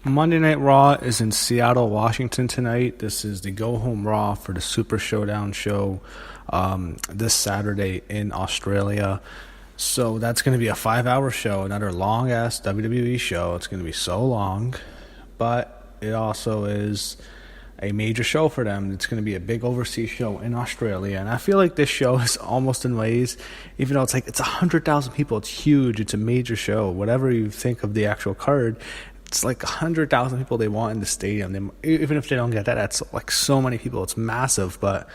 Monday Night Raw is in Seattle, Washington tonight. This is the Go Home Raw for the Super Showdown show this Saturday in Australia. So that's going to be a 5-hour show, another long-ass WWE show. It's going to be so long, but it also is a major show for them. It's going to be a big overseas show in Australia, and I feel like this show is almost in ways, even though it's 100,000 people, it's huge, it's a major show. Whatever you think of the actual card, it's like 100,000 people they want in the stadium. Even if they don't get that, that's like so many people. It's massive, but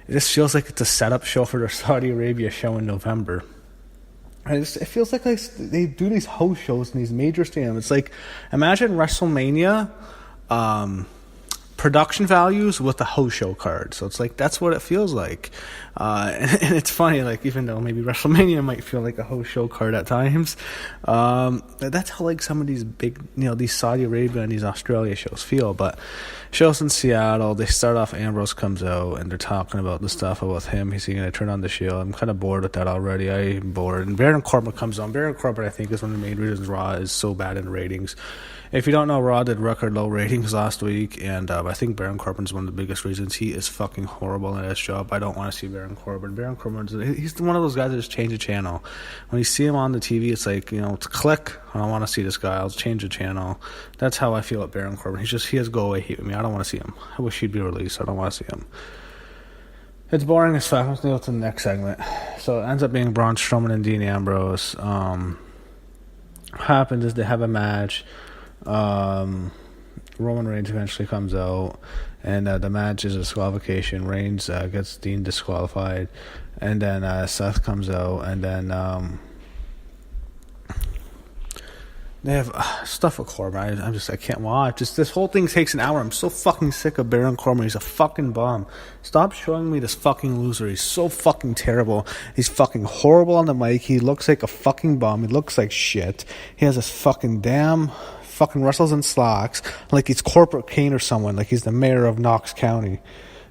it just feels like it's a setup show for their Saudi Arabia show in November. And it feels like they do these host shows in these major stadiums. It's like, imagine WrestleMania production values with the host show card. So it's like, that's what it feels like. And it's funny, like, even though maybe WrestleMania might feel like a host show card at times, that's how like some of these big, these Saudi Arabia and these Australia shows feel. But shows in Seattle, they start off, Ambrose comes out and they're talking about the stuff about him. Is he going to turn on the Shield? I'm kind of bored with that already. I'm bored. And Baron Corbin comes on. Baron Corbin, I think, is one of the main reasons Raw is so bad in ratings. If you don't know, Raw did record low ratings last week, and I think Baron Corbin's one of the biggest reasons. He is fucking horrible in his job. I don't want to see Baron Corbin. Baron Corbin, he's one of those guys that just change the channel. When you see him on the TV, it's like, it's a click. I don't want to see this guy. I'll change the channel. That's how I feel about Baron Corbin. He has go-away hate with me. I don't want to see him. I wish he'd be released. I don't want to see him. It's boring as fuck. Let's go to the next segment. So it ends up being Braun Strowman and Dean Ambrose. What happens is they have a match. Roman Reigns eventually comes out, and the match is a disqualification. Reigns gets Dean disqualified, and then Seth comes out, and then they have stuff with Corbin. I can't watch. This whole thing takes an hour. I'm so fucking sick of Baron Corbin. He's a fucking bum. Stop showing me this fucking loser. He's so fucking terrible. He's fucking horrible on the mic. He looks like a fucking bum. He looks like shit. He has this fucking wrestles in slacks like he's Corporate Kane or someone, like he's the mayor of Knox County.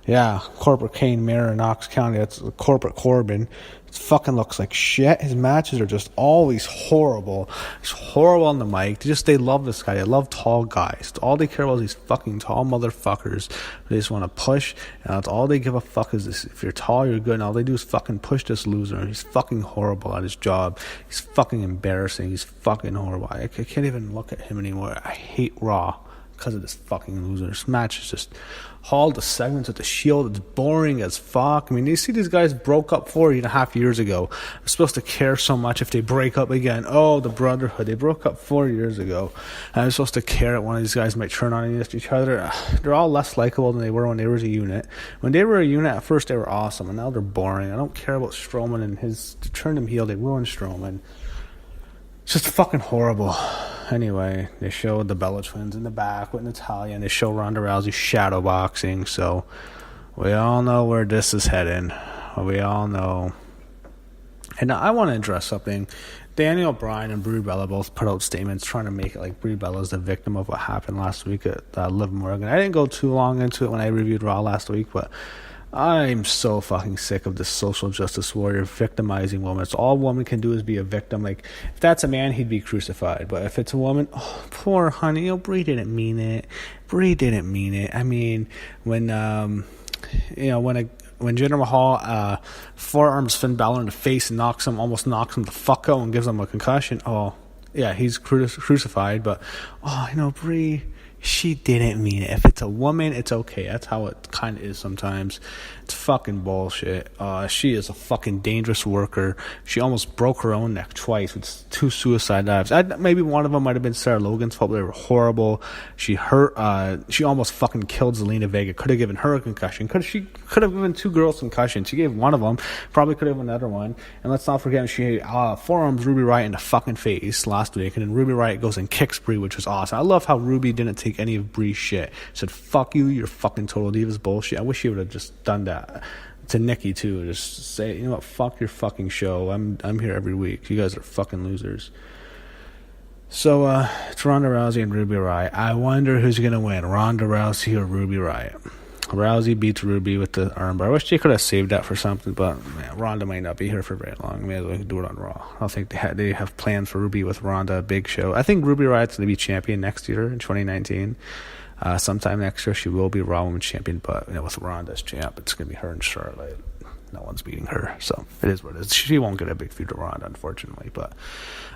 Yeah, Corporate Kane, mayor of Knox County. That's Corporate Corbin. It fucking looks like shit. His matches are just always horrible. He's horrible on the mic. They love this guy. They love tall guys. All they care about is these fucking tall motherfuckers. They just want to push, and that's all they give a fuck is this. If you're tall, you're good, and all they do is fucking push this loser. He's fucking horrible at his job. He's fucking embarrassing. He's fucking horrible. I can't even look at him anymore. I hate Raw because of this fucking loser. This match is just all the segments with the Shield. It's boring as fuck. I mean, you see these guys broke up 4.5 years ago. I'm supposed to care so much if they break up again. Oh, the brotherhood. They broke up 4 years ago. I'm supposed to care that one of these guys might turn on against each other. They're all less likable than they were when they were a unit. When they were a unit, at first they were awesome, and now they're boring. I don't care about Strowman and to turn him heel. They ruined Strowman. It's just fucking horrible. Anyway, they showed the Bella Twins in the back with Natalya, and they show Ronda Rousey shadowboxing, so we all know where this is heading. We all know. And I want to address something. Daniel Bryan and Brie Bella both put out statements trying to make it like Brie Bella's the victim of what happened last week at Liv Morgan. I didn't go too long into it when I reviewed Raw last week, but I'm so fucking sick of this social justice warrior victimizing women. It's all a woman can do is be a victim. Like, if that's a man, he'd be crucified. But if it's a woman, oh, poor honey. Brie didn't mean it. Brie didn't mean it. I mean, when Jinder Mahal forearms Finn Balor in the face and almost knocks him the fuck out and gives him a concussion. Oh, yeah, he's crucified. But, Brie, she didn't mean it. If it's a woman, it's okay. That's how it kind of is sometimes. It's fucking bullshit. She is a fucking dangerous worker. She almost broke her own neck twice with 2 suicide dives. Maybe one of them might have been Sarah Logan's fault, but they were horrible. She almost fucking killed Zelina Vega. Could have given her a concussion. She could have given 2 girls concussions. She gave one of them. Probably could have another one. And let's not forget, she forearms Ruby Riott in the fucking face last week. And then Ruby Riott goes and kicks Brie, which was awesome. I love how Ruby didn't take any of Brie's shit. Said, fuck you, you're fucking total divas bullshit. I wish she would have just done that. To Nikki too, just say, you know what, fuck your fucking show. I'm here every week. You guys are fucking losers. So it's Ronda Rousey and Ruby Riott. I wonder who's gonna win, Ronda Rousey or Ruby Riott. Rousey beats Ruby with the armbar. I wish they could have saved that for something, but man, Ronda might not be here for very long. Maybe we can do it on Raw. I don't think they have plans for Ruby with Ronda, a big show. I think Ruby Riot's going to be champion next year in 2019. Sometime next year she will be Raw Women's Champion, but with Ronda as champ, it's going to be her and Charlotte. No one's beating her, so it is what it is. She won't get a big feud with Ronda, unfortunately, but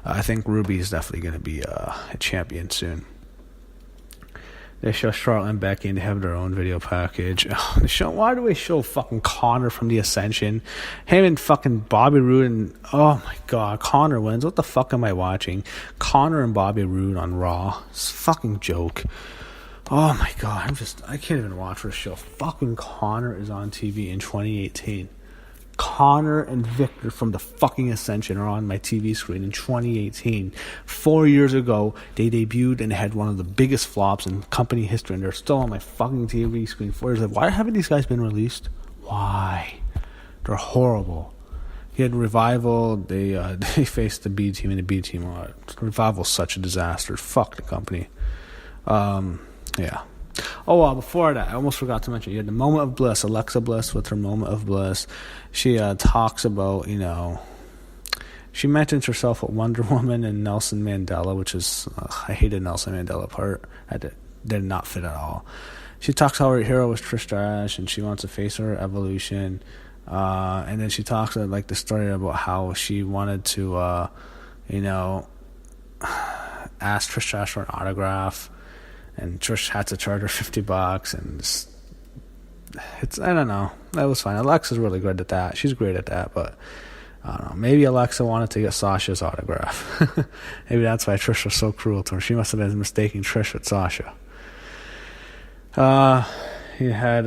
I think Ruby is definitely going to be a champion soon. They show Charlotte and Becky, and they have their own video package. Why do we show fucking Connor from the Ascension? Him and fucking Bobby Roode, and oh my god, Connor wins. What the fuck am I watching? Connor and Bobby Roode on Raw. It's a fucking joke. Oh my god, I can't even watch this show. Fucking Connor is on TV in 2018. Connor and Victor from the fucking Ascension are on my TV screen in 2018. 4 years ago, they debuted and had one of the biggest flops in company history, and they're still on my fucking TV screen 4 years later. Why haven't these guys been released? Why? They're horrible. He had Revival. They faced the B team, and the B team. Revival's such a disaster. Fuck the company. Yeah. Oh, before that, I almost forgot to mention, you had the Moment of Bliss, Alexa Bliss with her Moment of Bliss. She talks about, she mentions herself with Wonder Woman and Nelson Mandela, which is, I hated Nelson Mandela part. Did not fit at all. She talks how her hero was Trish Stratus, and she wants to face her evolution. And then she talks like the story about how she wanted to, ask Trish Stratus for an autograph. And Trish had to charge her $50, and I don't know. That was fine. Alexa's really good at that. She's great at that, but I don't know. Maybe Alexa wanted to get Sasha's autograph. Maybe that's why Trish was so cruel to her. She must have been mistaking Trish with Sasha. He had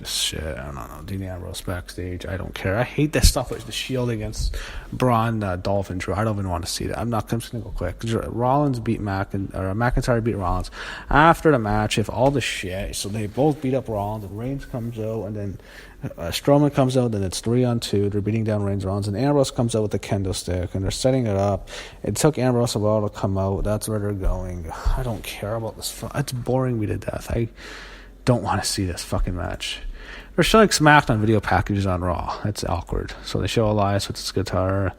shit, I don't know, Dean Ambrose backstage. I don't care. I hate that stuff with the Shield against Braun, Dolphin, Drew. I don't even want to see that. I'm just gonna go quick. Rollins beat McIntyre beat Rollins. After the match, if all the shit, so they both beat up Rollins, and Reigns comes out, and then Strowman comes out, then it's 3-on-2. They're beating down Reigns, Rollins, and Ambrose comes out with the kendo stick, and they're setting it up. It took Ambrose a while to come out. That's where they're going. I don't care about this. It's boring me to death. I don't want to see this fucking match. They're showing SmackDown video packages on Raw. It's awkward. So they show Elias with his guitar.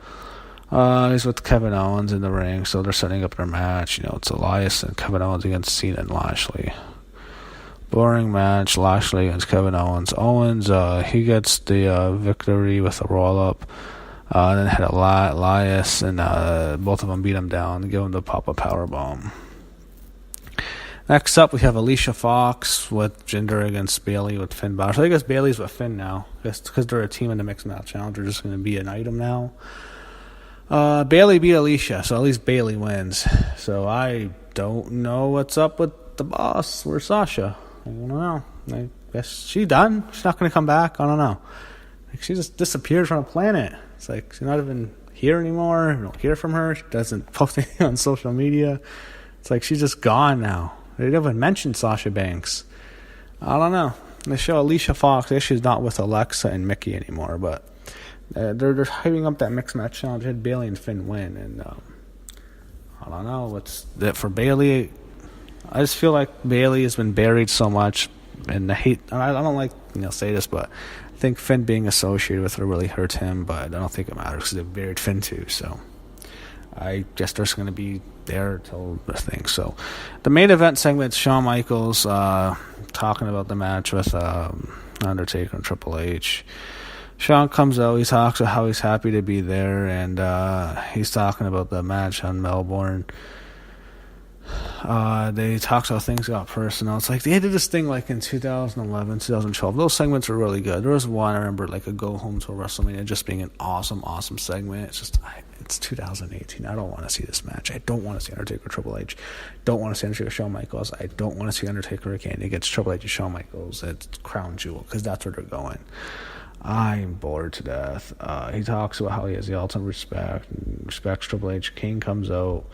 He's with Kevin Owens in the ring, so they're setting up their match. It's Elias and Kevin Owens against Cena and Lashley. Boring match. Lashley against Kevin Owens. He gets the victory with a roll-up. Then had Elias, and both of them beat him down and give him the pop-up powerbomb. Next up, we have Alicia Fox with Jinder against Bayley with Finn Balor. So I guess Bayley's with Finn now. Because they're a team in the Mixed Match Challenge, they're just going to be an item now. Bayley beat Alicia, so at least Bayley wins. So I don't know what's up with the boss. Where's Sasha? I don't know. I guess she's done. She's not going to come back. I don't know. She just disappeared from the planet. It's like she's not even here anymore. We don't hear from her. She doesn't post anything on social media. It's like she's just gone now. They didn't even mention Sasha Banks. I don't know. They show Alicia Fox. She's not with Alexa and Mickey anymore, but they're hyping up that Mixed Match Challenge. They had Bayley and Finn win, and I don't know what's that for Bayley. I just feel like Bayley has been buried so much, and I don't like say this, but I think Finn being associated with her really hurts him. But I don't think it matters because they buried Finn too. So I guess there's going to be there till the thing. So the main event segment, Shawn Michaels talking about the match with Undertaker and Triple H. Shawn comes out, he talks about how he's happy to be there, and he's talking about the match on Melbourne. They talked about things got personal. It's like they did this thing like in 2011, 2012. Those segments were really good. There was one I remember, like a go home to WrestleMania, just being an awesome segment. It's just it's 2018. I don't want to see this match. I don't want to see Undertaker Triple H. Don't want to see Undertaker Shawn Michaels. I don't want to see Undertaker again against Triple H and Shawn Michaels at Crown Jewel, because that's where they're going. I'm bored to death. He talks about how he has the ultimate respect and respects Triple H. Kane comes out.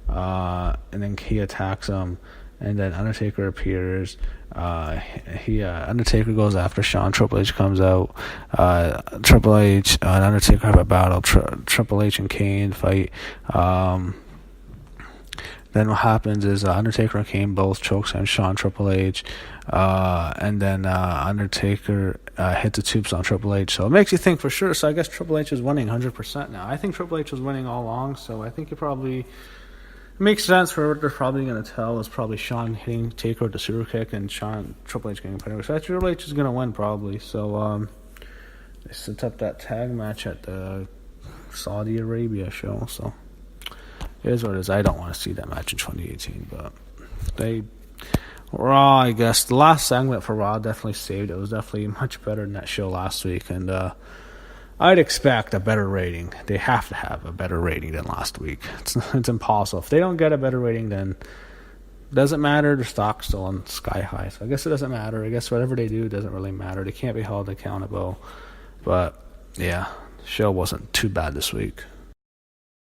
And then he attacks him, and then Undertaker appears. Undertaker goes after Shawn. Triple H comes out. Triple H and Undertaker have a battle. Triple H and Kane fight. Then Then what happens is Undertaker and Kane both chokes on Shawn Triple H, and then Undertaker hit the tubes on Triple H. So it makes you think for sure. So I guess Triple H is winning 100% now. I think Triple H was winning all along, so I think it makes sense for what they're probably going to tell is probably Shawn hitting Taker with the super kick and Triple H getting put. So Triple H is going to win probably. So they set up that tag match at the Saudi Arabia show. So it is what it is. I don't want to see that match in 2018, but Raw, I guess the last segment for Raw definitely saved. It was definitely much better than that show last week, and I'd expect a better rating. They have to have a better rating than last week. It's impossible. If they don't get a better rating, then it doesn't matter. Their stock's still on sky high. So I guess it doesn't matter. I guess whatever they do doesn't really matter. They can't be held accountable. But yeah, the show wasn't too bad this week.